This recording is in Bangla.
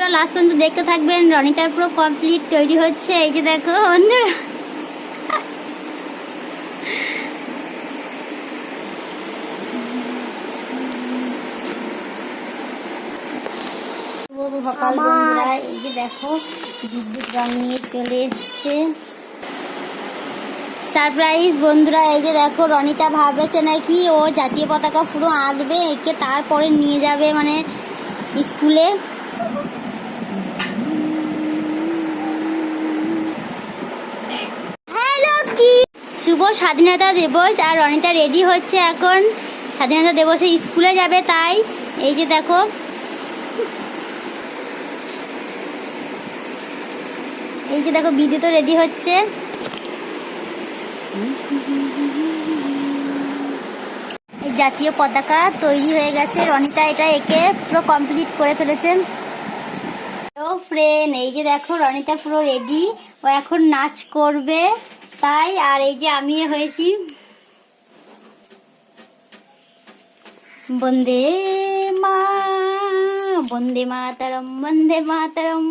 ভিডিওটা লাস্ট পর্যন্ত দেখতে থাকবেন। রনিতার পুরো কমপ্লিট তৈরি হচ্ছে, এই যে দেখো বন্ধুরা। সকাল বন্ধুরা, এই যে দেখো বিদ্যুৎ রং নিয়ে চলে এসছে। সারপ্রাইজ বন্ধুরা, এই যে দেখো রনিতা ভাবেছে নাকি ও জাতীয় পতাকা পুরো আঁকবে, একে তারপরে নিয়ে যাবে মানে স্কুলে। শুভ স্বাধীনতা দিবস, আর রনিতা রেডি হচ্ছে এখন স্বাধীনতা দিবসে স্কুলে যাবে, তাই এই যে দেখো বিদ্যুৎও রেডি হচ্ছে। এই জাতীয় পতাকা তৈরি হয়ে গেছে, রনিতা এটা একে পুরো কমপ্লিট করে ফেলেছে। তো ফ্রেন্ড, এই যে দেখো রনিতা পুরো রেডি, ও এখন নাচ করবে তাই। আর এই যে আমি হয়েছি বন্দে মাতরম, বন্দে মাতরম।